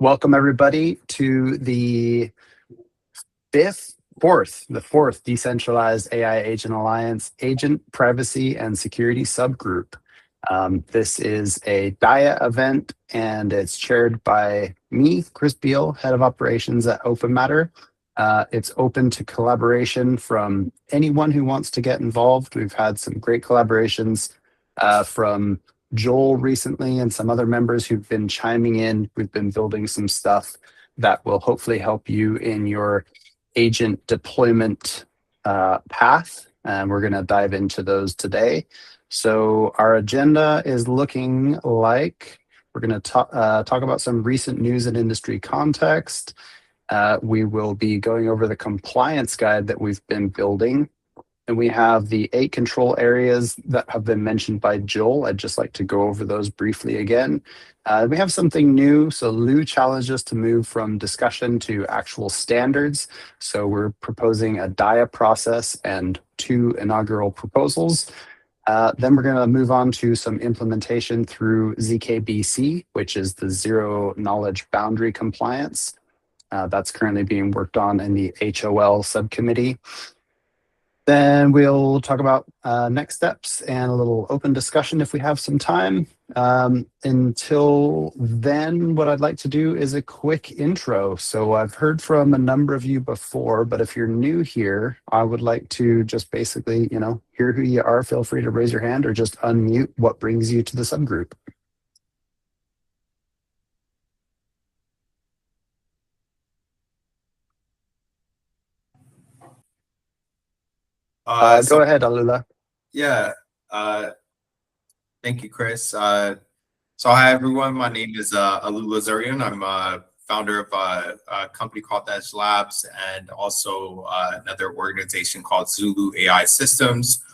Welcome everybody to the fourth Decentralized AI Agent Alliance Agent Privacy and Security Subgroup. This is a DAIAA event and it's chaired by me, Chris Beal, Head of Operations at Open Matter. It's open to collaboration from anyone who wants to get involved. We've had some great collaborations from Joel recently and some other members who've been chiming in. We've been building some stuff that will hopefully help you in your agent deployment path. And we're going to dive into those today. So our agenda is looking like we're going to talk about some recent news and industry context. We will be going over the compliance guide that we've been building. And we have the 8 control areas that have been mentioned by Joel. I'd just like to go over those briefly again. We have something new. So Lou challenged us to move from discussion to actual standards. So we're proposing a DAIAA process and 2 inaugural proposals. Then we're going to move on to some implementation through ZKBC, which is the Zero Knowledge Boundary Compliance. That's currently being worked on in the HOL subcommittee. Then we'll talk about next steps and a little open discussion if we have some time. Until then, what I'd like to do is a quick intro. So I've heard from a number of you before, but if you're new here, I would like to just basically, hear who you are. Feel free to raise your hand or just unmute what brings you to the subgroup. Go ahead, Alula. Yeah. Thank you, Chris. So hi, everyone. My name is Alula Zurian. I'm a founder of a company called Edge Labs and also another organization called Zulu AI Systems.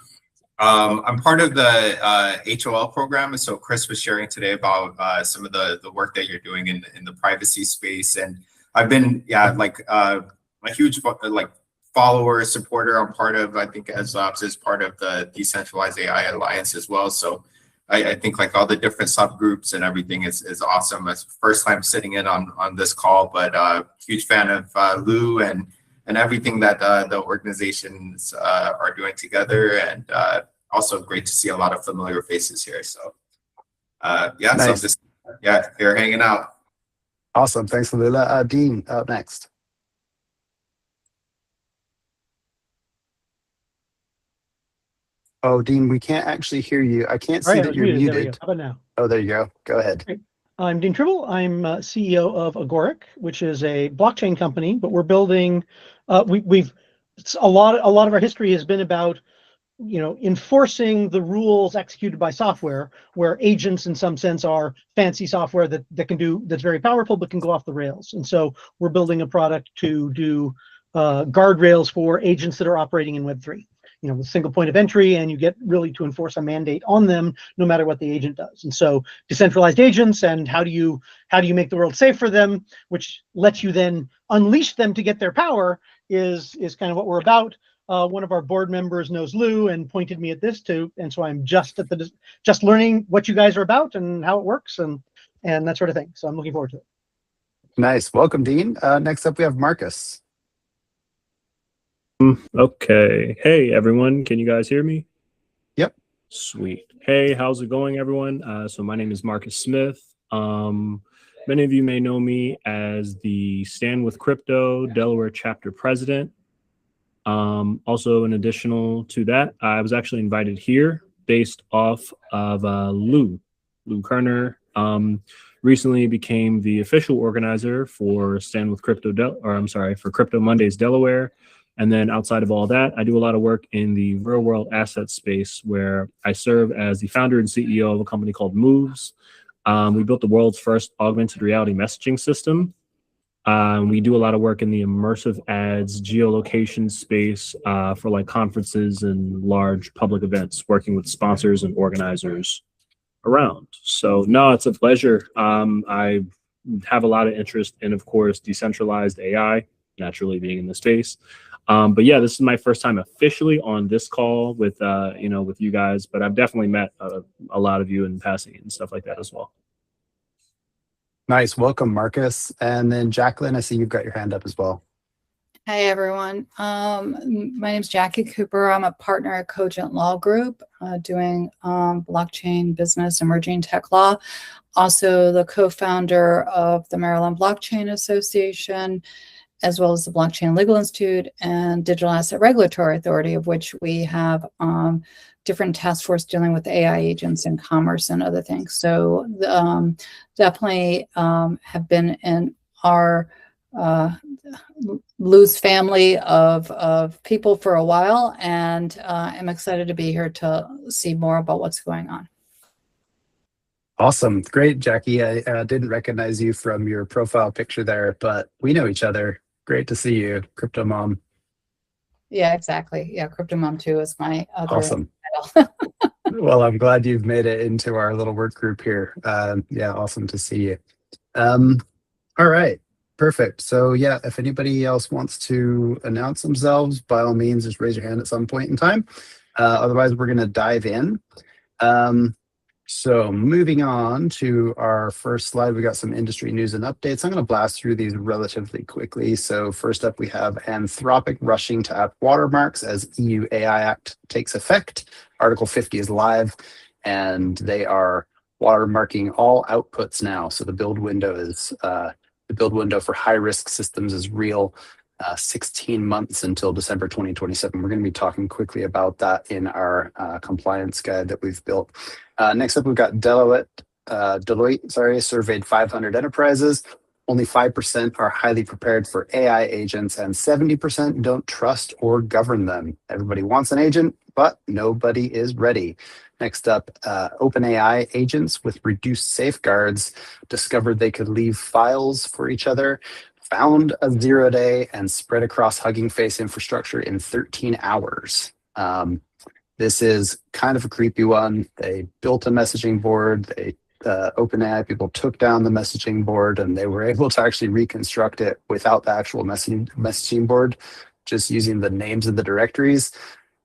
I'm part of the HOL program. And so Chris was sharing today about some of the work that you're doing in the privacy space. And I've been, a huge, follower, supporter. I'm part of, I think Edge Labs is part of the Decentralized AI Alliance as well. So I think all the different subgroups and everything is awesome. It's first time sitting in on this call, but huge fan of Lou and everything that the organizations are doing together. And also great to see a lot of familiar faces here. So nice. So I'm just, here hanging out. Awesome. Thanks, Lula. Dean, up next. Oh, Dean, we can't actually hear you. I can't see that you're muted. There we go. How about now? Oh, there you go. Go ahead. Great. I'm Dean Tribble. I'm CEO of Agoric, which is a blockchain company, but we're building, we've a lot of our history has been about, enforcing the rules executed by software, where agents in some sense are fancy software that's very powerful, but can go off the rails. And so we're building a product to do guardrails for agents that are operating in Web3. With single point of entry, and you get really to enforce a mandate on them no matter what the agent does. And so decentralized agents and how do you make the world safe for them, which lets you then unleash them to get their power is kind of what we're about. One of our board members knows Lou and pointed me at this too, and so I'm just learning what you guys are about and how it works and that sort of thing. So I'm looking forward to it. Nice. Welcome, Dean. Next up we have Marcus. Okay. Hey, everyone. Can you guys hear me? Yep. Sweet. Hey, how's it going, everyone? So my name is Marcus Smith. Many of you may know me as the Stand With Crypto Delaware chapter president. Also, in addition to that, I was actually invited here based off of Lou Kerner. Recently became the official organizer for Stand With Crypto, for Crypto Mondays Delaware. And then outside of all that, I do a lot of work in the real world asset space where I serve as the founder and CEO of a company called Moves. We built the world's first augmented reality messaging system. We do a lot of work in the immersive ads, geolocation space for conferences and large public events, working with sponsors and organizers around. So no, it's a pleasure. I have a lot of interest in, of course, decentralized AI, naturally being in the space. But yeah, this is my first time officially on this call with with you guys, but I've definitely met a lot of you in passing and stuff like that as well. Nice. Welcome, Marcus. And then Jacqueline, I see you've got your hand up as well. Hi, everyone. My name is Jackie Cooper. I'm a partner at Cogent Law Group, doing blockchain business, emerging tech law. Also the co-founder of the Maryland Blockchain Association, as well as the Blockchain Legal Institute and Digital Asset Regulatory Authority, of which we have different task force dealing with AI agents in commerce and other things. So definitely have been in our loose family of people for a while, and I'm excited to be here to see more about what's going on. Awesome. Great, Jackie. I didn't recognize you from your profile picture there, but we know each other. Great to see you, Crypto Mom. Yeah, exactly. Yeah, Crypto Mom 2 is my other Awesome. title. Well, I'm glad you've made it into our little work group here. Yeah, awesome to see you. All right, perfect. So yeah, if anybody else wants to announce themselves, by all means, just raise your hand at some point in time. Otherwise, we're going to dive in. So moving on to our first slide, we got some industry news and updates. I'm going to blast through these relatively quickly. So first up, we have Anthropic rushing to add watermarks as EU AI Act takes effect. Article 50 is live, and they are watermarking all outputs now. So the build window is the build window for high risk systems is real. 16 months until December 2027. We're going to be talking quickly about that in our compliance guide that we've built. Next up, we've got Deloitte, surveyed 500 enterprises. Only 5% are highly prepared for AI agents, and 70% don't trust or govern them. Everybody wants an agent, but nobody is ready. Next up, OpenAI agents with reduced safeguards discovered they could leave files for each other, found a 0-day, and spread across Hugging Face infrastructure in 13 hours. This is kind of a creepy one. They built a messaging board. OpenAI people took down the messaging board, and they were able to actually reconstruct it without the actual messaging board, just using the names of the directories.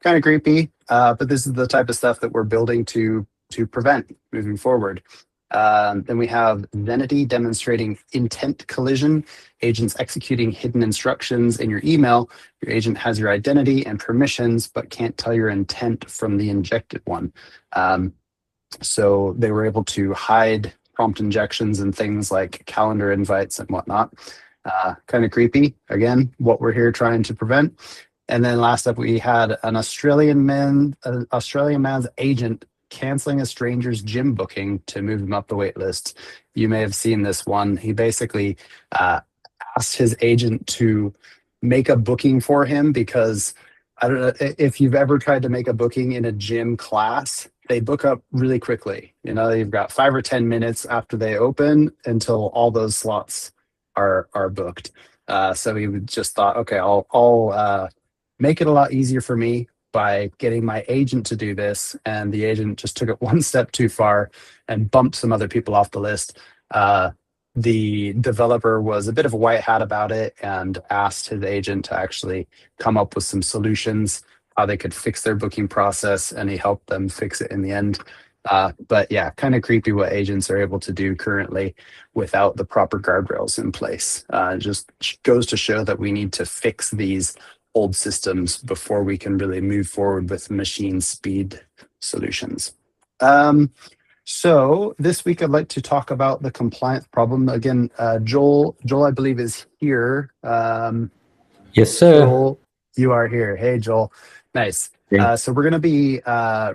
Kind of creepy, but this is the type of stuff that we're building to prevent moving forward. Then we have Zenity demonstrating intent collision, agents executing hidden instructions in your email. Your agent has your identity and permissions, but can't tell your intent from the injected one. So they were able to hide prompt injections and things like calendar invites and whatnot. Kind of creepy. Again, what we're here trying to prevent. And then last up, we had an Australian man's agent canceling a stranger's gym booking to move him up the wait list. You may have seen this one. He basically asked his agent to make a booking for him because, I don't know, if you've ever tried to make a booking in a gym class, they book up really quickly. You know, you've got 5 or 10 minutes after they open until all those slots are booked. So he just thought, okay, I'll make it a lot easier for me by getting my agent to do this, and the agent just took it one step too far and bumped some other people off the list. The developer was a bit of a white hat about it and asked his agent to actually come up with some solutions, how they could fix their booking process, and he helped them fix it in the end. But yeah, kind of creepy what agents are able to do currently without the proper guardrails in place. It just goes to show that we need to fix these old systems before we can really move forward with machine speed solutions. So this week I'd like to talk about the compliance problem. Again, Joel, I believe, is here. Yes, sir. Joel, you are here. Hey, Joel. Nice. So we're going to be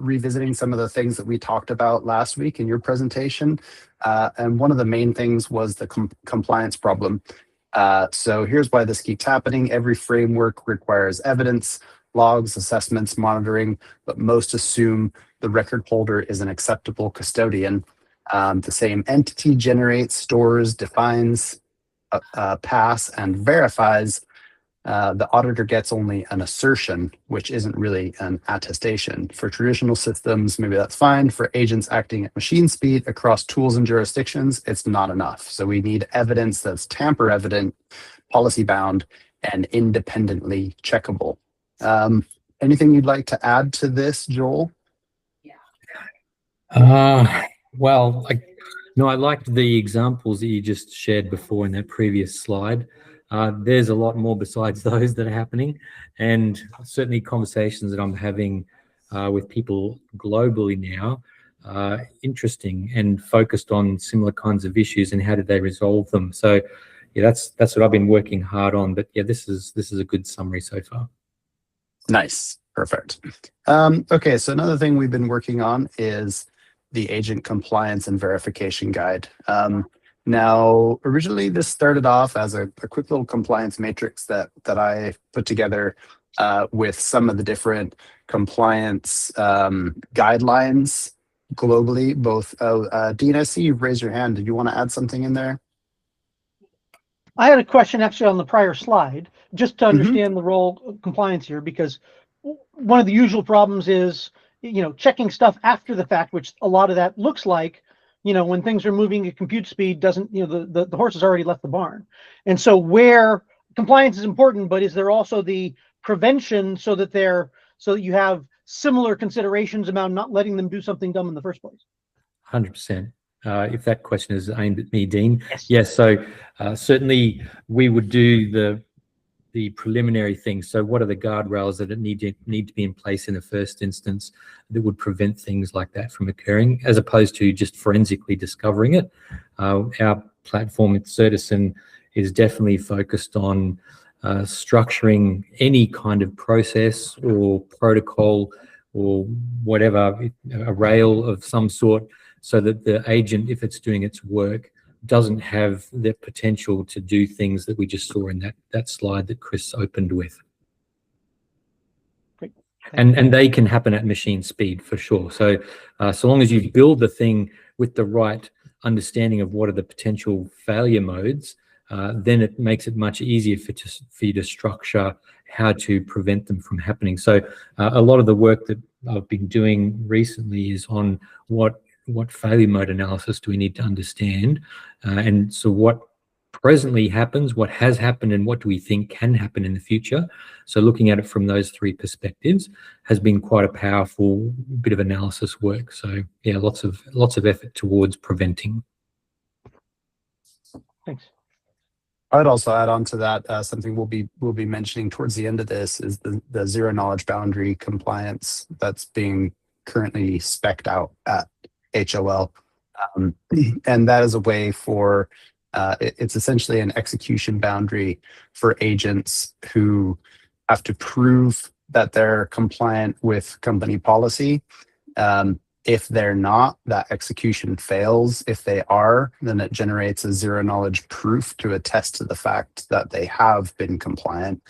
revisiting some of the things that we talked about last week in your presentation. And one of the main things was the compliance problem. So here's why this keeps happening. Every framework requires evidence, logs, assessments, monitoring, but most assume the record holder is an acceptable custodian. The same entity generates, stores, defines, pass, and verifies. The auditor gets only an assertion, which isn't really an attestation. For traditional systems, maybe that's fine. For agents acting at machine speed across tools and jurisdictions, it's not enough. So we need evidence that's tamper-evident, policy-bound, and independently checkable. Anything you'd like to add to this, Joel? Well, No, I liked the examples that you just shared before in that previous slide. There's a lot more besides those that are happening, and certainly conversations that I'm having with people globally now, interesting and focused on similar kinds of issues and how did they resolve them. So yeah, that's what I've been working hard on. But yeah, this is a good summary so far. Nice, perfect. Okay, so another thing we've been working on is the agent compliance and verification guide. Now, originally this started off as a quick little compliance matrix that I put together with some of the different compliance guidelines globally, both. Dean, I see you've raised your hand. Did you want to add something in there? I had a question actually on the prior slide, just to understand the role of compliance here, because one of the usual problems is, checking stuff after the fact, which a lot of that looks like, when things are moving at compute speed, doesn't, the horse has already left the barn. And so where compliance is important, but is there also the prevention so that you have similar considerations about not letting them do something dumb in the first place? 100%. If that question is aimed at me, Dean. Yes. Yes, so certainly we would do the preliminary things. So what are the guardrails that need to be in place in the first instance that would prevent things like that from occurring, as opposed to just forensically discovering it? Our platform at Certison is definitely focused on structuring any kind of process or protocol or whatever, a rail of some sort, so that the agent, if it's doing its work, doesn't have the potential to do things that we just saw in that slide that Chris opened with. Great. And they can happen at machine speed for sure. So so long as you build the thing with the right understanding of what are the potential failure modes, then it makes it much easier for you to structure how to prevent them from happening. So a lot of the work that I've been doing recently is on what failure mode analysis do we need to understand, and so what presently happens, what has happened, and what do we think can happen in the future. So looking at it from those three perspectives has been quite a powerful bit of analysis work. So yeah, lots of effort towards preventing. Thanks. I'd also add on to that, something we'll be mentioning towards the end of this is the zero knowledge boundary compliance that's being currently spec'd out at HOL, and that is a way for it's essentially an execution boundary for agents who have to prove that they're compliant with company policy. If they're not, that execution fails. If they are, then it generates a zero knowledge proof to attest to the fact that they have been compliant,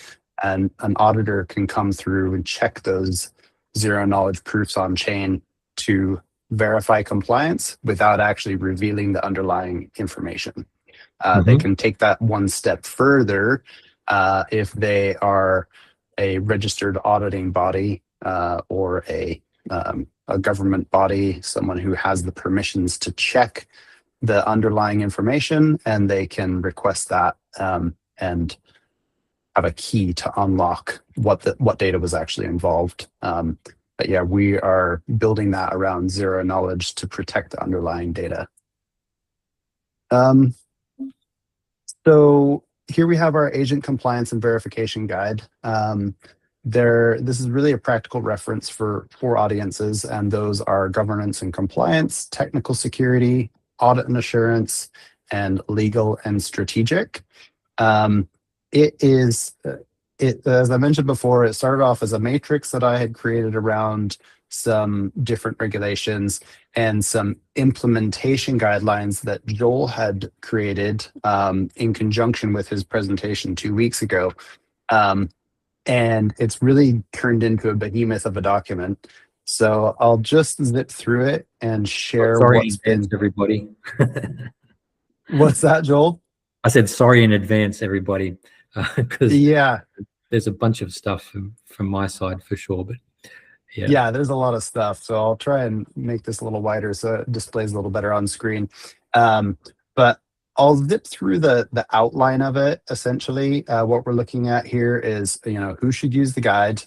and an auditor can come through and check those zero knowledge proofs on chain to verify compliance without actually revealing the underlying information. They can take that one step further if they are a registered auditing body or a government body, someone who has the permissions to check the underlying information, and they can request that and have a key to unlock what data was actually involved. But yeah, we are building that around zero knowledge to protect the underlying data. So here we have our agent compliance and verification guide. This is really a practical reference for audiences, and those are governance and compliance, technical security, audit and assurance, and legal and strategic. As I mentioned before, it started off as a matrix that I had created around some different regulations and some implementation guidelines that Joel had created in conjunction with his presentation 2 weeks ago. And it's really turned into a behemoth of a document. So I'll just zip through it and share Sorry in advance, everybody. What's that, Joel? I said sorry in advance, everybody, because yeah, there's a bunch of stuff from my side for sure. But yeah, there's a lot of stuff. So I'll try and make this a little wider so it displays a little better on screen. But I'll zip through the outline of it. Essentially, what we're looking at here is, who should use the guide,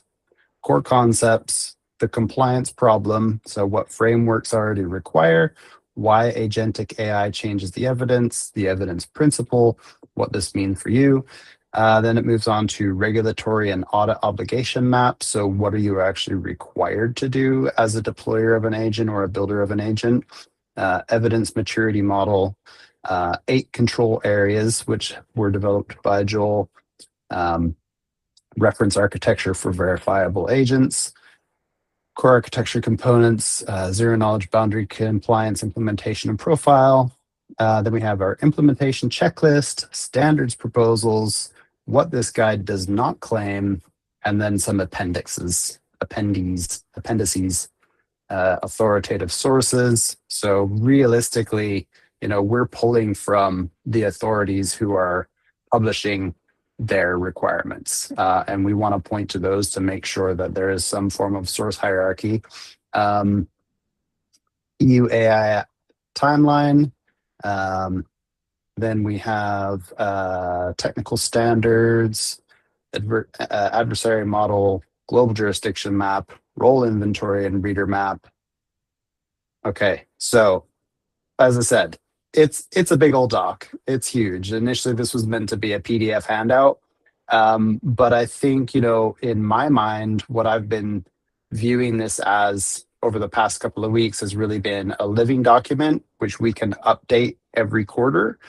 core concepts, the compliance problem. So what frameworks already require, why agentic AI changes the evidence principle, what this means for you. Then it moves on to regulatory and audit obligation map. So what are you actually required to do as a deployer of an agent or a builder of an agent? Evidence maturity model, 8 control areas, which were developed by Joel. Reference architecture for verifiable agents, core architecture components, zero knowledge boundary compliance implementation and profile. Then we have our implementation checklist, standards proposals, what this guide does not claim, and then some appendices, authoritative sources. So realistically, we're pulling from the authorities who are publishing their requirements. And we want to point to those to make sure that there is some form of source hierarchy. EU AI timeline. Then we have technical standards, adversary model, global jurisdiction map, role inventory and reader map. Okay, so as I said, it's a big old doc. It's huge. Initially, this was meant to be a PDF handout. But I think, in my mind, what I've been viewing this as over the past couple of weeks has really been a living document, which we can update every quarter.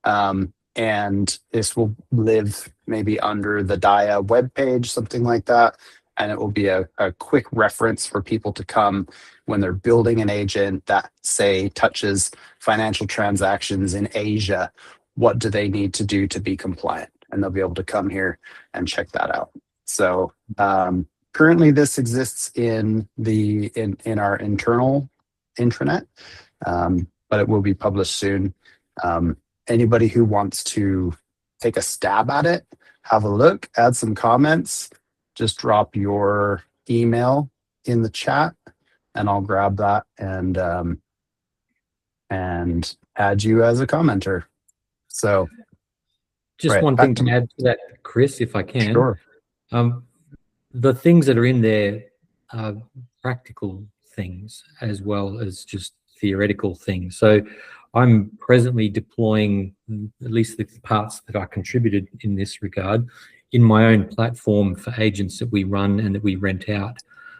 And this will live maybe under the DAIAA webpage, something like that. And it will be a quick reference for people to come when they're building an agent that, say, touches financial transactions in Asia. What do they need to do to be compliant? And they'll be able to come here and check that out. So currently this exists in our internal intranet, but it will be published soon. Anybody who wants to take a stab at it, have a look, add some comments, just drop your email in the chat and I'll grab that and add you as a commenter. So just right, one thing to add to that, Chris, if I can. Sure. The things that are in there are practical things as well as just theoretical things. So I'm presently deploying at least the parts that I contributed in this regard in my own platform for agents that we run and that we rent out.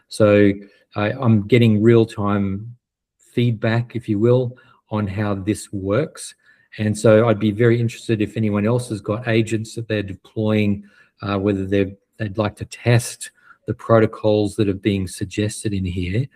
So I'm getting real-time feedback, if you will, on how this works. And so I'd be very interested if anyone else has got agents that they're deploying, whether they'd like to test the protocols that are being suggested in here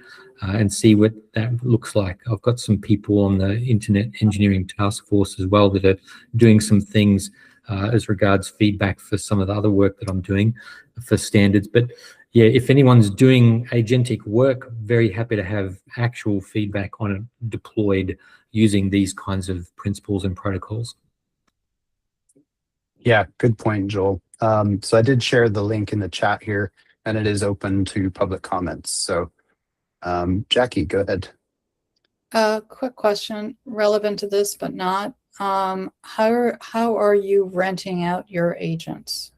and see what that looks like. I've got some people on the Internet Engineering Task Force as well that are doing some things as regards feedback for some of the other work that I'm doing for standards. But yeah, if anyone's doing agentic work, very happy to have actual feedback on it deployed using these kinds of principles and protocols. Yeah, good point, Joel. So I did share the link in the chat here, and it is open to public comments. So Jackie, go ahead. Quick question relevant to this, but not. How are you renting out your agents?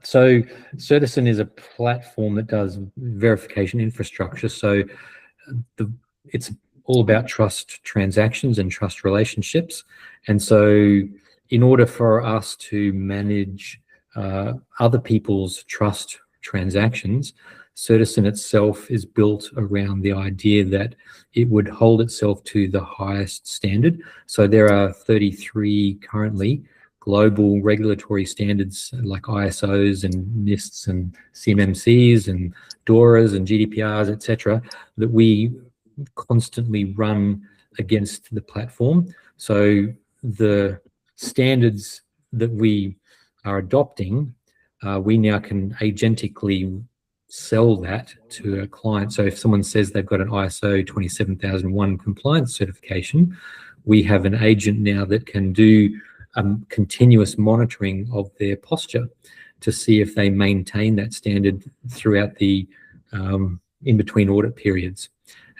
So Citizen is a platform that does verification infrastructure. So it's all about trust transactions and trust relationships. And so in order for us to manage other people's trust transactions, Citizen itself is built around the idea that it would hold itself to the highest standard. So there are 33 currently global regulatory standards like ISOs and NISTs and CMMCs and DORAs and GDPRs, etc., that we constantly run against the platform. So the standards that we are adopting, we now can agentically sell that to a client. So if someone says they've got an ISO 27001 compliance certification, we have an agent now that can do continuous monitoring of their posture to see if they maintain that standard throughout the in-between audit periods.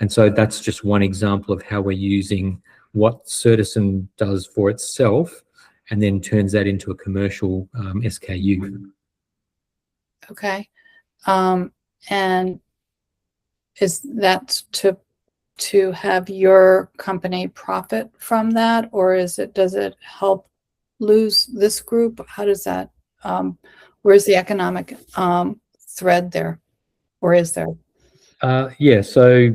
And so that's just one example of how we're using what Citizen does for itself and then turns that into a commercial SKU. Okay. And is that to to have your company profit from that, or does it help lose this group? How does that, where's the economic thread there, or is there? Yeah, so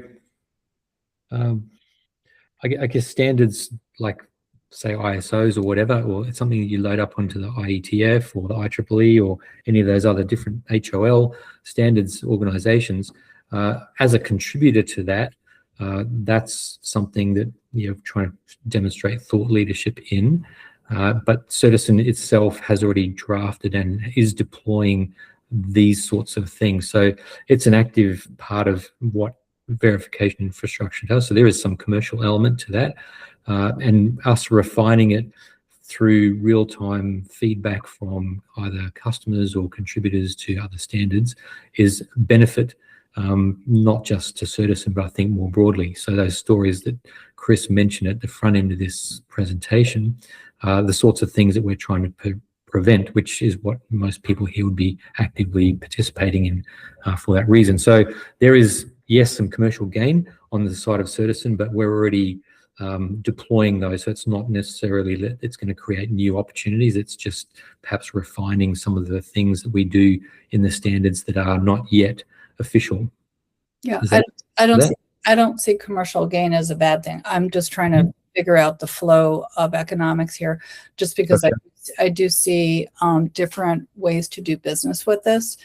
I guess standards like, say, ISOs or whatever, or it's something that you load up onto the IETF or the IEEE or any of those other different HOL standards organizations, as a contributor to that, that's something that you're trying to demonstrate thought leadership in. But Certicen itself has already drafted and is deploying these sorts of things. So it's an active part of what verification infrastructure does. So there is some commercial element to that. And us refining it through real-time feedback from either customers or contributors to other standards is benefit, not just to Certicen, but I think more broadly. So those stories that Chris mentioned at the front end of this presentation, the sorts of things that we're trying to prevent, which is what most people here would be actively participating in for that reason. So there is, yes, some commercial gain on the side of Certicen, but we're already deploying those. So it's not necessarily that it's going to create new opportunities. It's just perhaps refining some of the things that we do in the standards that are not yet official. Yeah, I don't see commercial gain as a bad thing. I'm just trying to figure out the flow of economics here, just because I do see different ways to do business with this,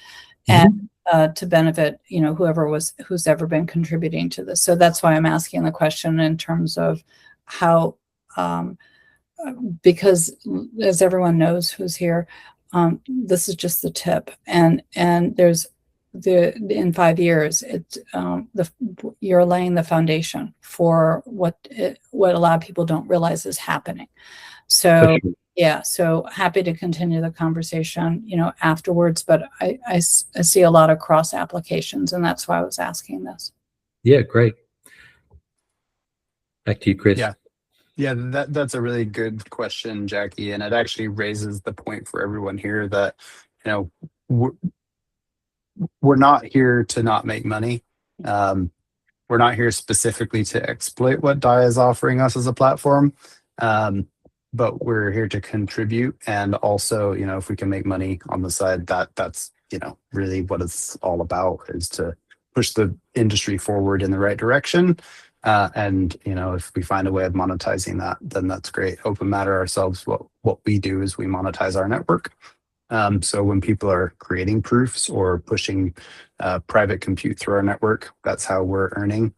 and to benefit, who's ever been contributing to this. So that's why I'm asking the question in terms of how, because as everyone knows who's here, this is just the tip, and there's in 5 years, you're laying the foundation for what a lot of people don't realize is happening. So yeah, so happy to continue the conversation, afterwards, but I see a lot of cross applications, and that's why I was asking this. Yeah, great. Back to you, Chris. Yeah, that's a really good question, Jackie, and it actually raises the point for everyone here that, we're not here to not make money. We're not here specifically to exploit what DAIAA is offering us as a platform, but we're here to contribute. And also, if we can make money on the side, that's really what it's all about, is to push the industry forward in the right direction. And if we find a way of monetizing that, then that's great. Open Matter ourselves, what we do is we monetize our network. So when people are creating proofs or pushing private compute through our network, that's how we're earning.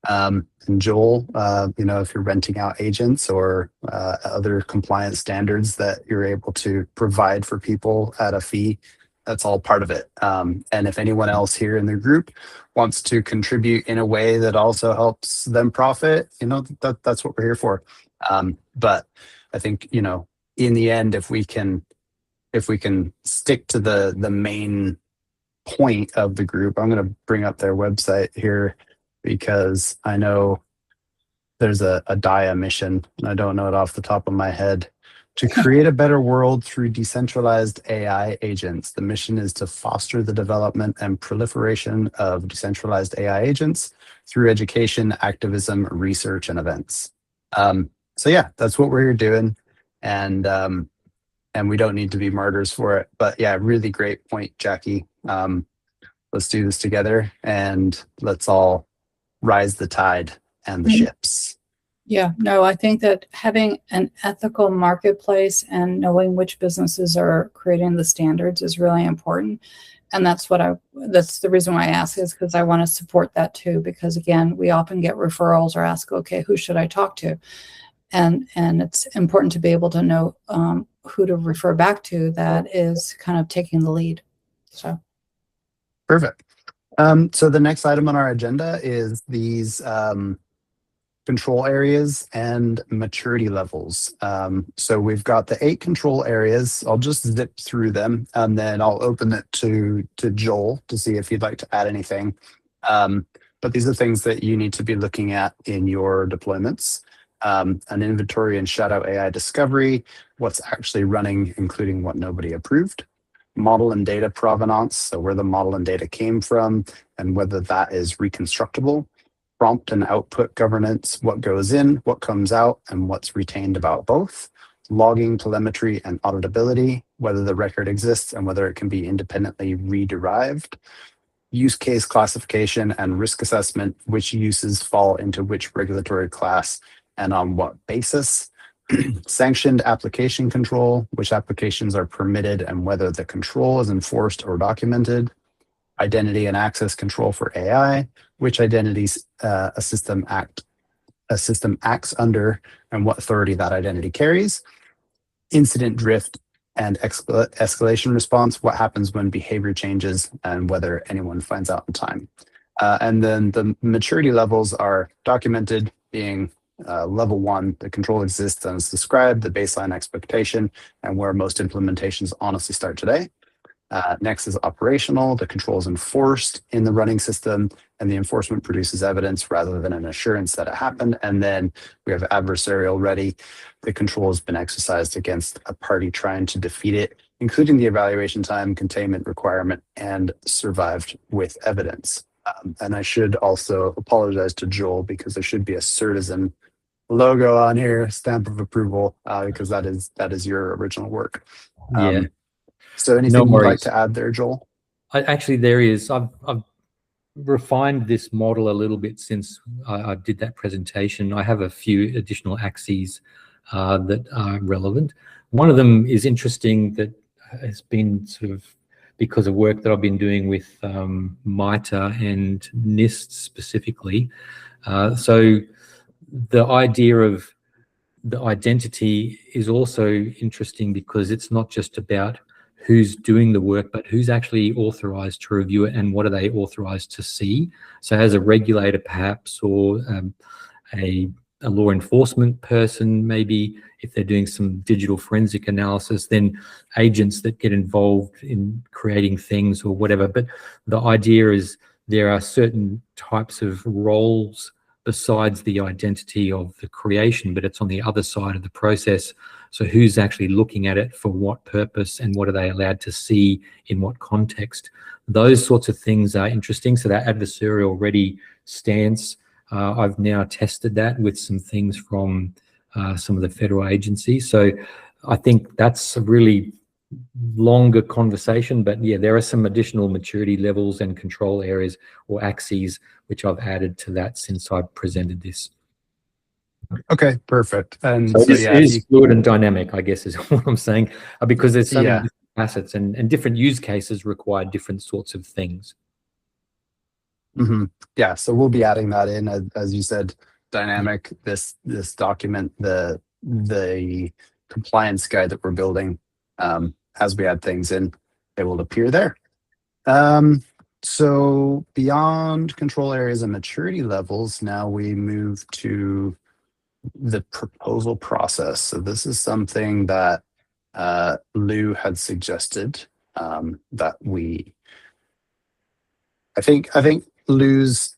And Joel, if you're renting out agents or other compliance standards that you're able to provide for people at a fee, that's all part of it. And if anyone else here in the group wants to contribute in a way that also helps them profit, that's what we're here for. But I think, in the end, if we can stick to the main point of the group, I'm going to bring up their website here because I know there's a DAIAA mission, and I don't know it off the top of my head. To create a better world through decentralized AI agents. The mission is to foster the development and proliferation of decentralized AI agents through education, activism, research, and events. So yeah, that's what we're here doing. And we don't need to be martyrs for it. But yeah, really great point, Jackie. Let's do this together, and let's all rise the tide and the ships. Yeah, no, I think that having an ethical marketplace and knowing which businesses are creating the standards is really important. And that's the reason why I ask, is because I want to support that too, because again, we often get referrals or ask, okay, who should I talk to? And it's important to be able to know who to refer back to that is kind of taking the lead. So perfect. So the next item on our agenda is these control areas and maturity levels. So we've got the 8 control areas. I'll just zip through them, and then I'll open it to Joel to see if you'd like to add anything. But these are things that you need to be looking at in your deployments. An inventory and shadow AI discovery, what's actually running, including what nobody approved. Model and data provenance, so where the model and data came from and whether that is reconstructible. prompt and output governance, what goes in, what comes out, and what's retained about both, logging, telemetry, and auditability, whether the record exists and whether it can be independently re-derived, use case classification and risk assessment, which uses fall into which regulatory class and on what basis, sanctioned application control, which applications are permitted and whether the control is enforced or documented, identity and access control for AI, which identities a system acts under and what authority that identity carries, incident drift and escalation response, what happens when behavior changes and whether anyone finds out in time. And then the maturity levels are documented, being level 1, the control exists and is described, the baseline expectation, and where most implementations honestly start today. Next is operational, the control is enforced in the running system, and the enforcement produces evidence rather than an assurance that it happened. And then we have adversarial ready, the control has been exercised against a party trying to defeat it, including the evaluation time, containment requirement, and survived with evidence. And I should also apologize to Joel because there should be a Certizen logo on here, stamp of approval, because that is your original work. Yeah. So anything you'd like to add there, Joel? Actually, there is. I've refined this model a little bit since I did that presentation. I have a few additional axes that are relevant. One of them is interesting that has been sort of because of work that I've been doing with MITRE and NIST specifically. So the idea of the identity is also interesting because it's not just about who's doing the work, but who's actually authorized to review it and what are they authorized to see. So as a regulator perhaps, or a law enforcement person, maybe if they're doing some digital forensic analysis, then agents that get involved in creating things or whatever. But the idea is there are certain types of roles besides the identity of the creation, but it's on the other side of the process. So who's actually looking at it for what purpose and what are they allowed to see in what context? Those sorts of things are interesting. So that adversarial ready stance, I've now tested that with some things from some of the federal agencies. So I think that's a really longer conversation, but yeah, there are some additional maturity levels and control areas or axes which I've added to that since I presented this. Okay, perfect. And so yeah, it is fluid and dynamic, I guess is what I'm saying, because there's so many different facets and different use cases require different sorts of things. Mm-hmm. Yeah, so we'll be adding that in, as you said, dynamic, this document, the compliance guide that we're building, as we add things in, they will appear there. So beyond control areas and maturity levels, now we move to the proposal process. So this is something that Lou had suggested that I think Lou's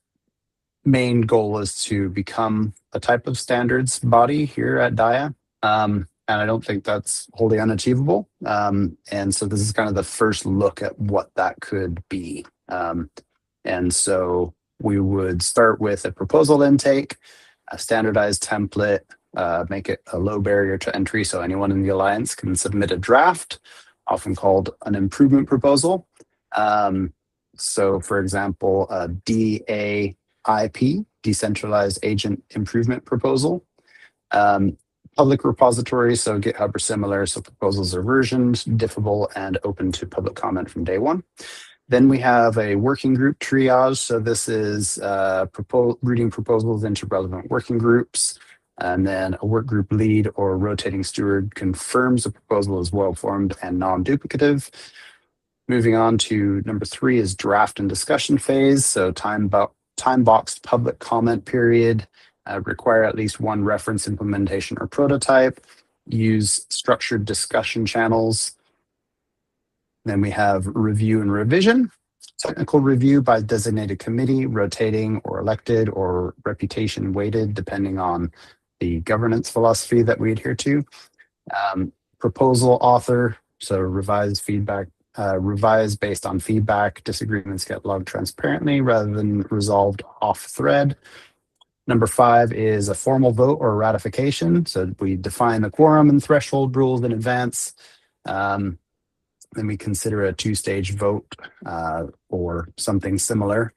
main goal is to become a type of standards body here at DAIAA. And I don't think that's wholly unachievable. And so this is kind of the first look at what that could be. And so we would start with a proposal intake, a standardized template, make it a low barrier to entry so anyone in the Alliance can submit a draft, often called an improvement proposal. So for example, a DAIP, Decentralized Agent Improvement Proposal. Public repository, so GitHub or similar, so proposals are versioned, diffable, and open to public comment from day one. Then we have a working group triage, so this is routing proposals into relevant working groups, and then a work group lead or rotating steward confirms the proposal is well-formed and non-duplicative. Moving on to number 3 is draft and discussion phase, so time-boxed public comment period. Require at least one reference implementation or prototype, use structured discussion channels. Then we have review and revision, technical review by designated committee, rotating or elected or reputation weighted, depending on the governance philosophy that we adhere to. Proposal author, so revise based on feedback, disagreements get logged transparently rather than resolved off thread. Number 5 is a formal vote or ratification. So we define the quorum and threshold rules in advance. Then we consider a 2-stage vote or something similar.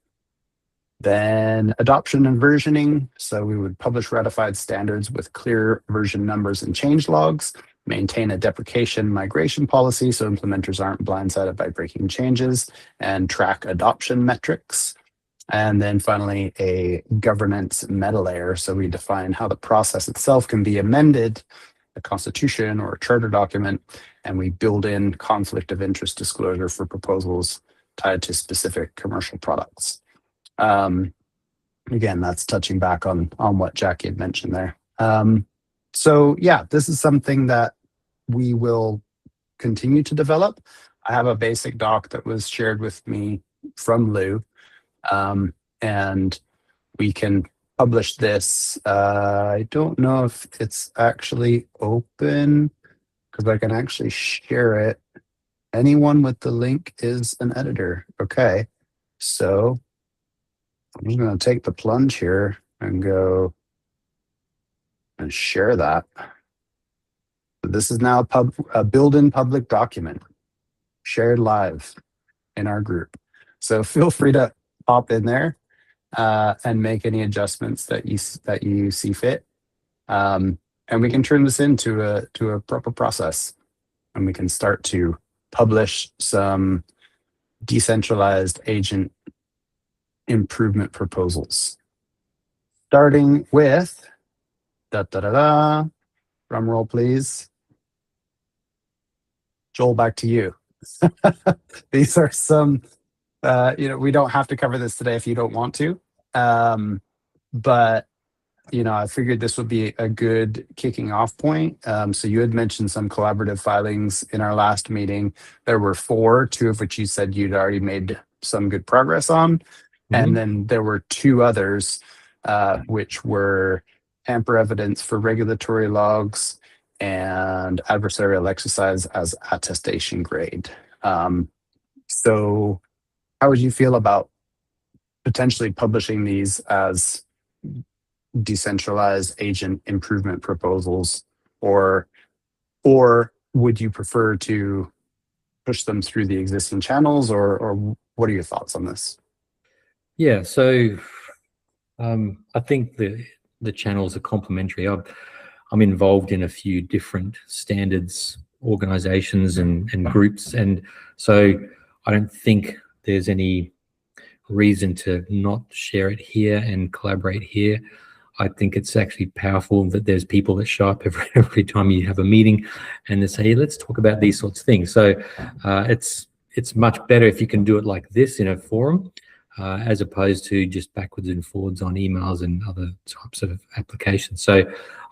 Then adoption and versioning. So we would publish ratified standards with clear version numbers and change logs, maintain a deprecation migration policy so implementers aren't blindsided by breaking changes, and track adoption metrics. And then finally, a governance meta layer. So we define how the process itself can be amended, a constitution or a charter document, and we build in conflict of interest disclosure for proposals tied to specific commercial products. Again, that's touching back on what Jackie had mentioned there. So yeah, this is something that we will continue to develop. I have a basic doc that was shared with me from Lou. And we can publish this. I don't know if it's actually open because I can actually share it. Anyone with the link is an editor. Okay. So I'm just going to take the plunge here and go and share that. This is now a built-in public document shared live in our group. So feel free to pop in there and make any adjustments that you see fit, and we can turn this into a proper process, and we can start to publish some decentralized agent improvement proposals, starting with drum roll, please. Joel, back to you. These are some. We don't have to cover this today if you don't want to. But, I figured this would be a good kicking off point. So you had mentioned some collaborative filings in our last meeting. There were 4, 2 of which you said you'd already made some good progress on. Mm-hmm. And then there were 2 others, which were tamper-evident for regulatory logs and adversarial exercise as attestation grade. So how would you feel about potentially publishing these as decentralized agent improvement proposals, or would you prefer to push them through the existing channels, or what are your thoughts on this? Yeah, so I think the channels are complementary. I'm involved in a few different standards organizations and groups, and so I don't think there's any reason to not share it here and collaborate here. I think it's actually powerful that there's people that show up every time you have a meeting and they say, hey, let's talk about these sorts of things. So it's much better if you can do it like this in a forum, as opposed to just backwards and forwards on emails and other types of applications. So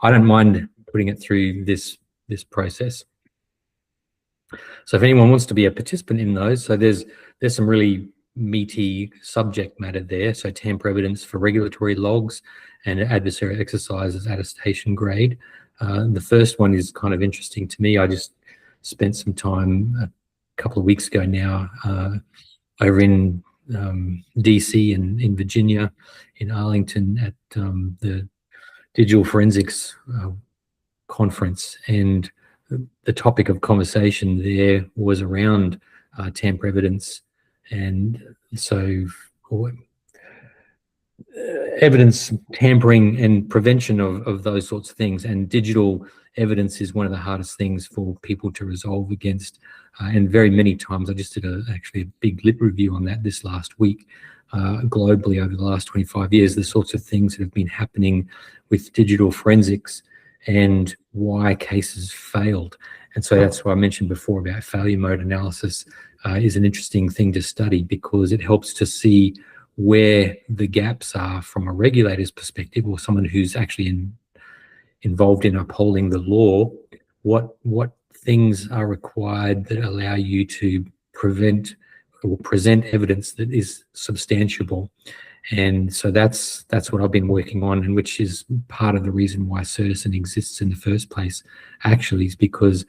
I don't mind putting it through this process. So if anyone wants to be a participant in those, so there's some really meaty subject matter there. So tamper-evident for regulatory logs and adversarial exercises attestation grade. The first one is kind of interesting to me. I just spent some time a couple of weeks ago now over in DC and in Virginia, in Arlington at the Digital Forensics conference, and the topic of conversation there was around tamper-evident, and so evidence tampering and prevention of those sorts of things. And digital evidence is one of the hardest things for people to resolve against. And very many times, I just did actually a big lit review on that this last week, globally over the last 25 years, the sorts of things that have been happening with digital forensics and why cases failed. And so that's what I mentioned before about failure mode analysis is an interesting thing to study, because it helps to see where the gaps are from a regulator's perspective, or someone who's actually involved in upholding the law. What things are required that allow you to prevent or present evidence that is substantiable. And so that's what I've been working on, and which is part of the reason why Certicen exists in the first place, actually, is because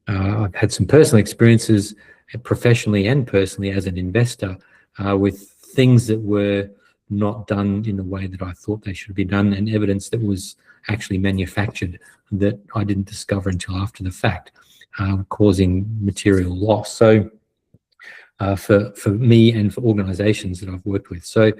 I've had some personal experiences professionally and personally as an investor with things that were not done in the way that I thought they should be done, and evidence that was actually manufactured that I didn't discover until after the fact, causing material loss. So for me and for organizations that I've worked with. So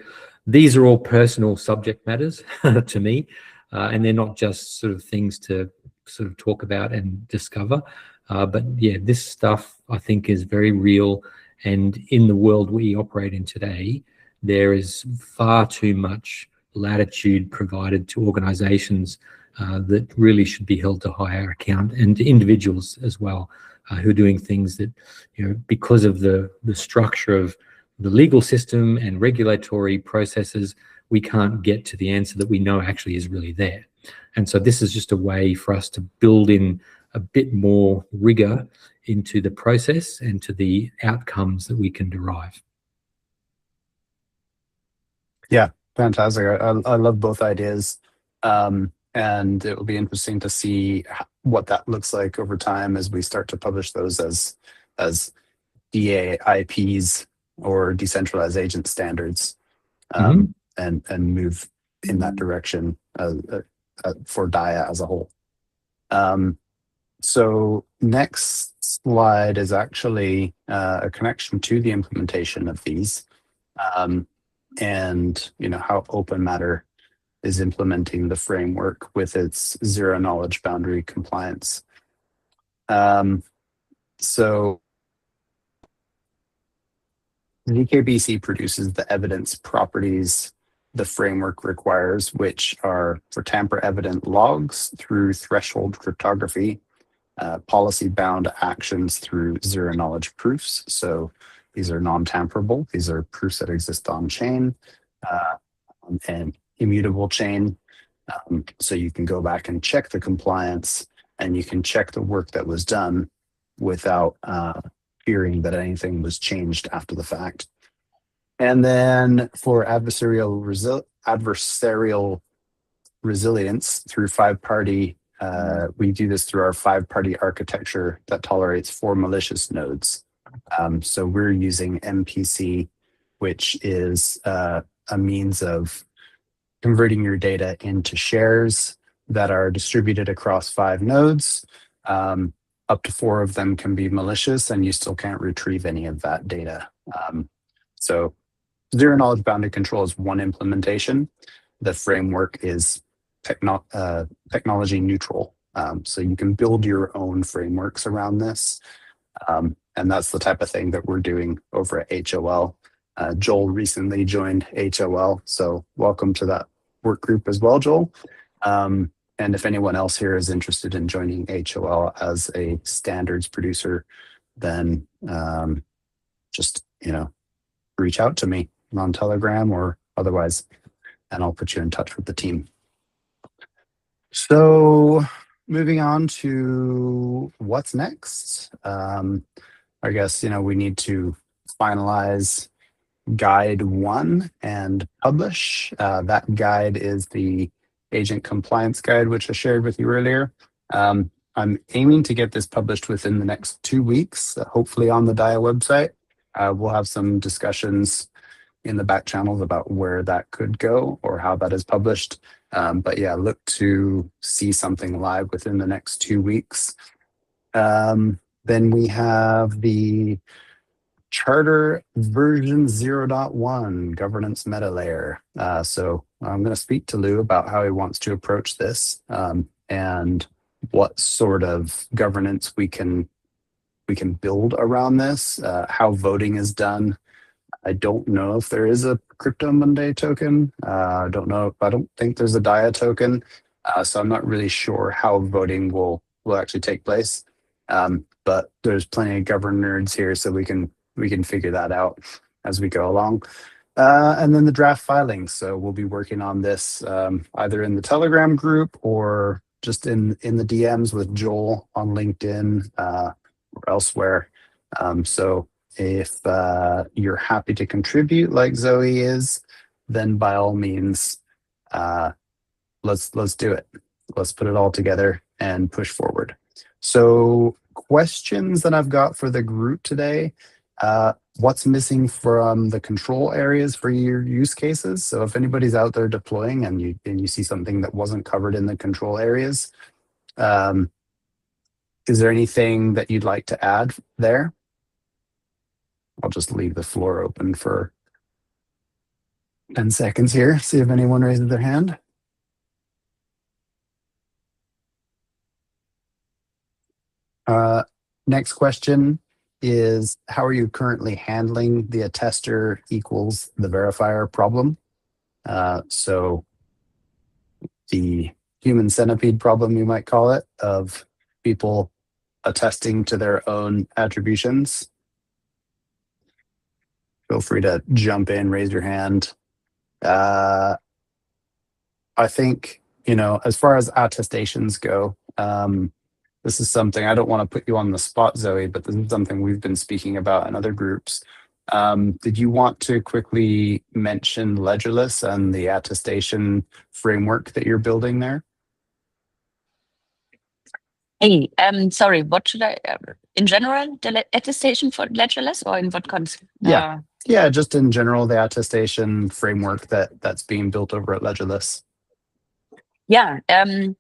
these are all personal subject matters to me, and they're not just sort of things to sort of talk about and discover. But yeah, this stuff I think is very real. And in the world we operate in today, there is far too much latitude provided to organizations that really should be held to higher account, and to individuals as well, who are doing things that, because of the structure of the legal system and regulatory processes, we can't get to the answer that we know actually is really there. And so this is just a way for us to build in a bit more rigor into the process and to the outcomes that we can derive. Yeah, fantastic. I love both ideas. And it will be interesting to see what that looks like over time as we start to publish those as DAIPs or decentralized agent standards, and move in that direction for DAIAA as a whole. So next slide is actually a connection to the implementation of these, and how Open Matter is implementing the framework with its zero knowledge boundary compliance. So DKBC produces the evidence properties the framework requires, which are for tamper-evident logs through threshold cryptography, policy-bound actions through zero-knowledge proofs. So these are non-tamperable. These are proofs that exist on-chain, and immutable chain. So you can go back and check the compliance, and you can check the work that was done without fearing that anything was changed after the fact. And then for adversarial resilience through five-party, we do this through our five-party architecture that tolerates 4 malicious nodes. So we're using MPC, which is a means of converting your data into shares that are distributed across 5 nodes. Up to 4 of them can be malicious, and you still can't retrieve any of that data. So zero knowledge boundary control is one implementation. The framework is technology neutral. So you can build your own frameworks around this. And that's the type of thing that we're doing over at HOL. Joel recently joined HOL, so welcome to that work group as well, Joel. And if anyone else here is interested in joining HOL as a standards producer, then just reach out to me on Telegram or otherwise, and I'll put you in touch with the team. So moving on to what's next. I guess we need to finalize guide 1 and publish. That guide is the agent compliance guide, which I shared with you earlier. I'm aiming to get this published within the next 2 weeks, hopefully on the DAIAA website. We'll have some discussions in the back channels about where that could go or how that is published. But yeah, look to see something live within the next 2 weeks. Then we have the Charter version 0.1 governance meta layer. So I'm going to speak to Lou about how he wants to approach this, and what sort of governance we can build around this, how voting is done. I don't know if there is a Crypto Monday token. I don't think there's a DAIAA token. So I'm not really sure how voting will actually take place. But there's plenty of governors here, so we can figure that out as we go along. And then the draft filings. So we'll be working on this either in the Telegram group or just in the DMs with Joel on LinkedIn or elsewhere. So if you're happy to contribute like Zoe is, then by all means, let's do it. Let's put it all together and push forward. So questions that I've got for the group today. what's missing from the control areas for your use cases. So if anybody's out there deploying and you see something that wasn't covered in the control areas, is there anything that you'd like to add there? I'll just leave the floor open for 10 seconds here, see if anyone raises their hand. Next question is, how are you currently handling the attester equals the verifier problem? So the human centipede problem, you might call it, of people attesting to their own attributions. Feel free to jump in, raise your hand. I think, as far as attestations go, this is something, I don't want to put you on the spot, Zoe, but this is something we've been speaking about in other groups. Did you want to quickly mention Ledgerless and the attestation framework that you're building there? Hey, sorry, what should I, in general, the attestation for Ledgerless, or in what concept? Yeah, just in general, the attestation framework that's being built over at Ledgerless. Yeah, hey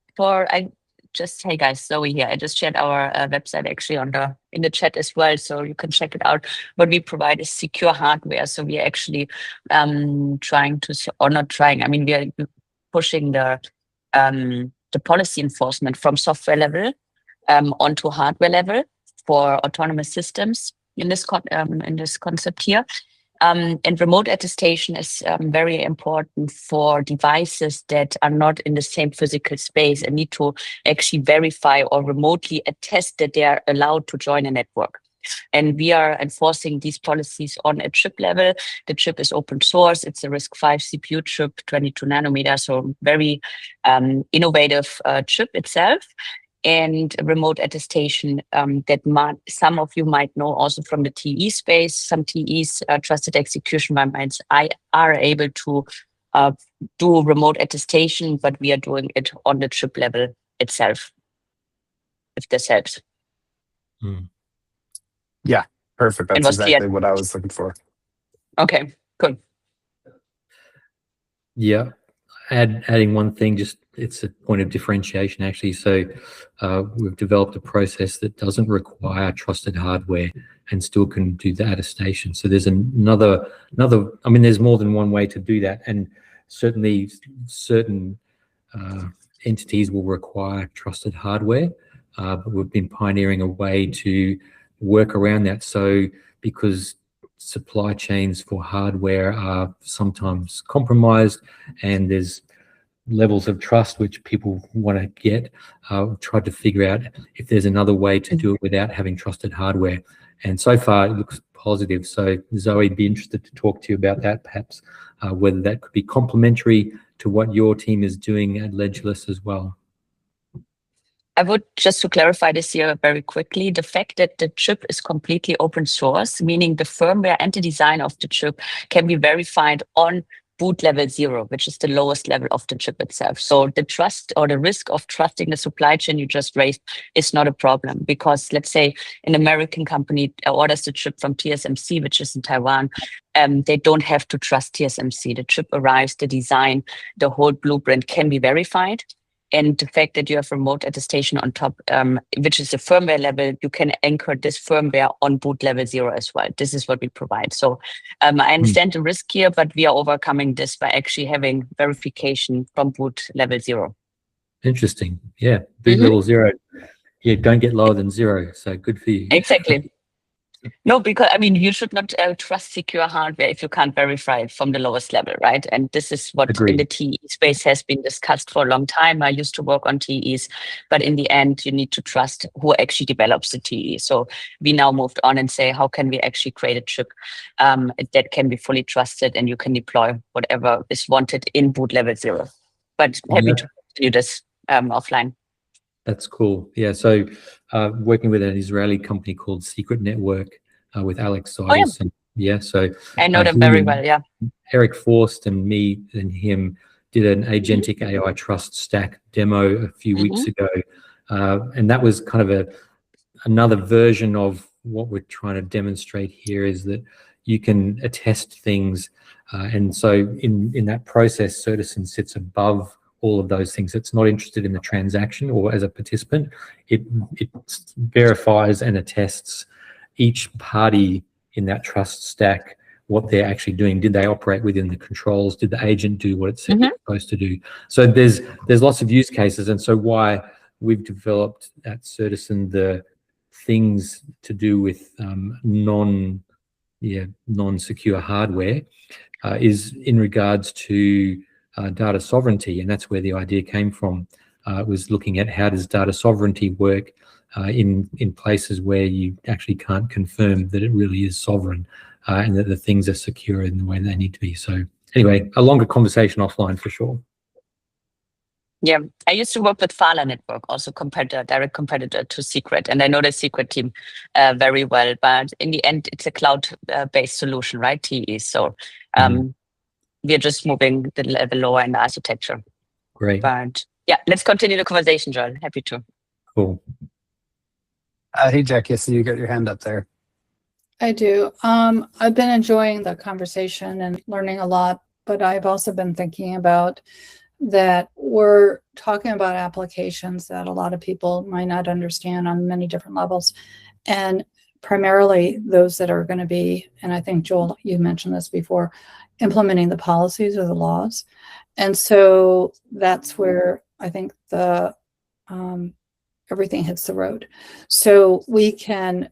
guys, Zoe here. I just shared our website actually in the chat as well, so you can check it out. What we provide is secure hardware. So we are actually trying to, or not trying, I mean, we are pushing the policy enforcement from software level onto hardware level for autonomous systems in this concept here. And remote attestation is very important for devices that are not in the same physical space and need to actually verify or remotely attest that they are allowed to join a network. And we are enforcing these policies on a chip level. The chip is open source. It's a RISC-V CPU chip, 22 nanometers, so very innovative chip itself. And remote attestation that some of you might know also from the TE space. Some TEs, trusted execution environments, are able to do remote attestation, but we are doing it on the chip level itself, if this helps. Yeah, perfect. That's exactly what I was looking for. Okay, cool. Yeah, adding one thing, just it's a point of differentiation actually. So we've developed a process that doesn't require trusted hardware and still can do the attestation. So there's another, I mean, there's more than one way to do that. And certainly certain entities will require trusted hardware, but we've been pioneering a way to work around that. So because supply chains for hardware are sometimes compromised and there's levels of trust which people want to get, tried to figure out if there's another way to do it without having trusted hardware. And so far it looks positive. So Zoe, be interested to talk to you about that, perhaps whether that could be complementary to what your team is doing at Ledgerless as well. I would, just to clarify this here very quickly, the fact that the chip is completely open source, meaning the firmware and the design of the chip can be verified on boot level 0, which is the lowest level of the chip itself. So the trust or the risk of trusting the supply chain you just raised is not a problem, because let's say an American company orders the chip from TSMC, which is in Taiwan, they don't have to trust TSMC. The chip arrives, the design, the whole blueprint can be verified. And the fact that you have remote attestation on top, which is the firmware level, you can anchor this firmware on boot level 0 as well. This is what we provide. So I understand the risk here, but we are overcoming this by actually having verification from boot level 0. Interesting. Yeah, boot level 0. Yeah, don't get lower than 0. So good for you. Exactly. No, because I mean, you should not trust secure hardware if you can't verify it from the lowest level, right? And this is what in the TE space has been discussed for a long time. I used to work on TEs, but in the end, you need to trust who actually develops the TE. So we now moved on and say, how can we actually create a chip that can be fully trusted and you can deploy whatever is wanted in boot level 0. But happy to continue this offline. That's cool. Yeah. So working with an Israeli company called Secret Network with Alex Seidel. Yeah. So I know them very well. Yeah. Eric Forst and me and him did an agentic AI trust stack demo a few weeks ago. And that was kind of another version of what we're trying to demonstrate here is that you can attest things. And so in that process, Citizen sits above all of those things. It's not interested in the transaction or as a participant. It verifies and attests each party in that trust stack, what they're actually doing. Did they operate within the controls? Did the agent do what it's supposed to do? So there's lots of use cases. And so why we've developed at Citizen the things to do with non-secure hardware is in regards to data sovereignty, and that's where the idea came from. It was looking at how does data sovereignty work in places where you actually can't confirm that it really is sovereign and that the things are secure in the way they need to be. So anyway, a longer conversation offline for sure. Yeah, I used to work with Fala Network, also direct competitor to Secret, and I know the Secret team very well. But in the end, it's a cloud-based solution, right? TE. So we're just moving the level lower in the architecture. Great. But yeah, let's continue the conversation, Joel. Happy to. Cool. Hey, Jackie, I see you got your hand up there. I do. I've been enjoying the conversation and learning a lot, but I've also been thinking about that we're talking about applications that a lot of people might not understand on many different levels. And primarily those that are going to be, and I think, Joel, you mentioned this before, implementing the policies or the laws. And so that's where I think the everything hits the road. So we can,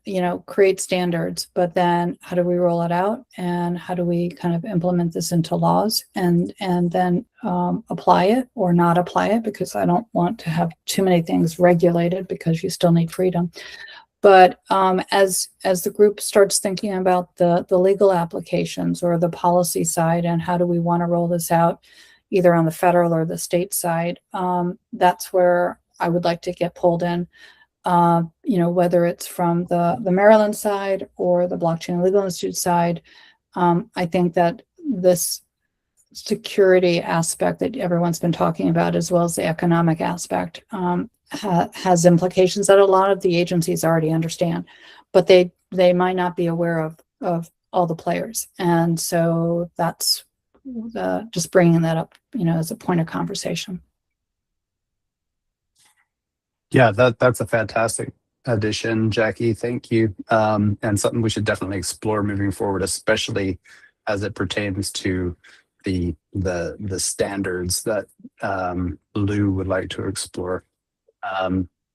create standards, but then how do we roll it out, and how do we kind of implement this into laws, and then apply it or not apply it, because I don't want to have too many things regulated, because you still need freedom. But as the group starts thinking about the legal applications or the policy side, and how do we want to roll this out, either on the federal or the state side, that's where I would like to get pulled in, whether it's from the Maryland side or the Blockchain Legal Institute side. I think that this security aspect that everyone's been talking about, as well as the economic aspect, has implications that a lot of the agencies already understand, but they might not be aware of all the players. And so that's just bringing that up, as a point of conversation. Yeah, that's a fantastic addition, Jackie. Thank you. And something we should definitely explore moving forward, especially as it pertains to the standards that Lou would like to explore.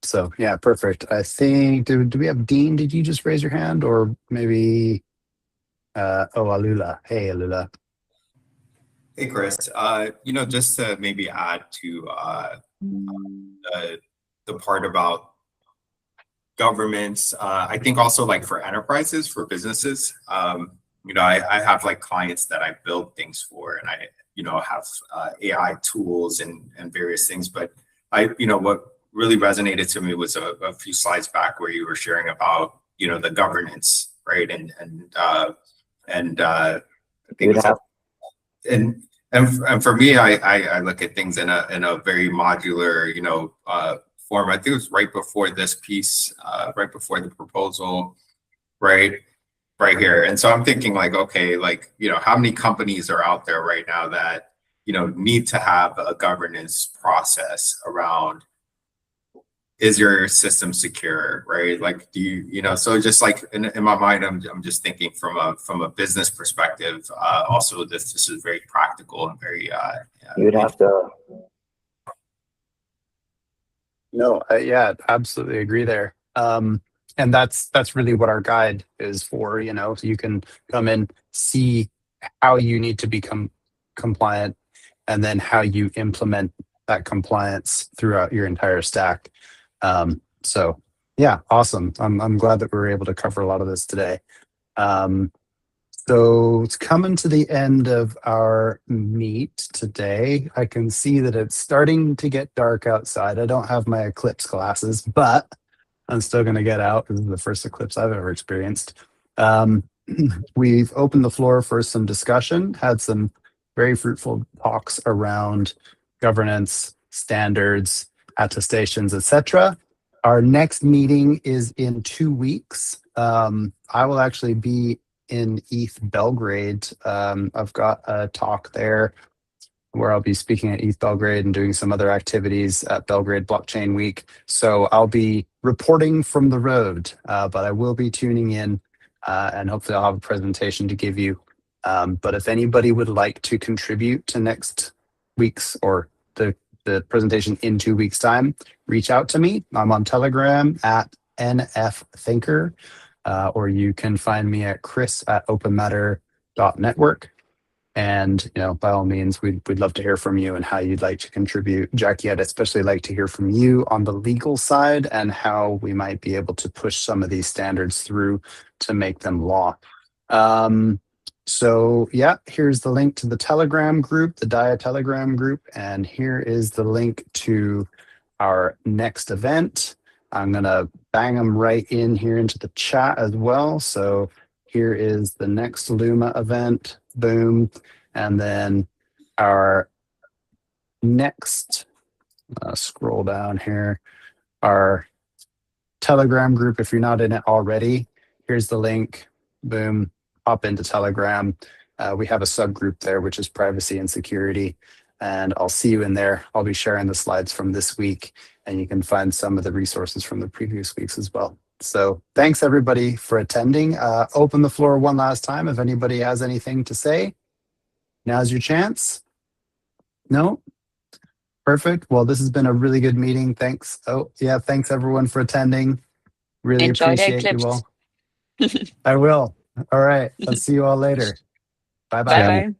So yeah, perfect. I think, do we have Dean? Did you just raise your hand, or maybe Alula? Hey, Alula. Hey, Chris. Just to maybe add to the part about governments, I think also like for enterprises, for businesses, I have like clients that I build things for, and I, have AI tools and various things. But what really resonated to me was a few slides back where you were sharing about, the governance, right? And I think and for me, I look at things in a very modular, form. I think it was right before this piece, right before the proposal, right here. And so I'm thinking like, okay, like, how many companies are out there right now that, need to have a governance process around, is your system secure, right? Like, do you, so just like in my mind, I'm just thinking from a business perspective. Also, this is very practical and very. You would have to. No, yeah, absolutely agree there. And that's really what our guide is for. So you can come in, see how you need to become compliant, and then how you implement that compliance throughout your entire stack. So yeah, awesome. I'm glad that we were able to cover a lot of this today. So it's coming to the end of our meet today. I can see that it's starting to get dark outside. I don't have my eclipse glasses, but I'm still going to get out. This is the first eclipse I've ever experienced. We've opened the floor for some discussion, had some very fruitful talks around governance, standards, attestations, etc. Our next meeting is in 2 weeks. I will actually be in ETH Belgrade. I've got a talk there where I'll be speaking at ETH Belgrade and doing some other activities at Belgrade Blockchain Week. So I'll be reporting from the road, but I will be tuning in and hopefully I'll have a presentation to give you. But if anybody would like to contribute to next week's or the presentation in 2 weeks' time, reach out to me. I'm on Telegram at NFThinker, or you can find me at chris@openmatter.network. And by all means, we'd love to hear from you and how you'd like to contribute. Jackie, I'd especially like to hear from you on the legal side and how we might be able to push some of these standards through to make them law. So yeah, here's the link to the Telegram group, the DAIAA Telegram group, and here is the link to our next event. I'm gonna bang them right in here into the chat as well. So here is the next Luma event, boom. And then our next, scroll down here, our Telegram group, if you're not in it already, here's the link, boom, hop into Telegram. We have a subgroup there, which is privacy and security. And I'll see you in there. I'll be sharing the slides from this week, and you can find some of the resources from the previous weeks as well. So thanks everybody for attending. Open the floor one last time. If anybody has anything to say, now's your chance. No? Perfect. Well, this has been a really good meeting. Thanks. Oh yeah, thanks everyone for attending. Really Enjoy the appreciate you eclipse. all. I will. All right. I'll see you all later. Bye-bye. Bye bye.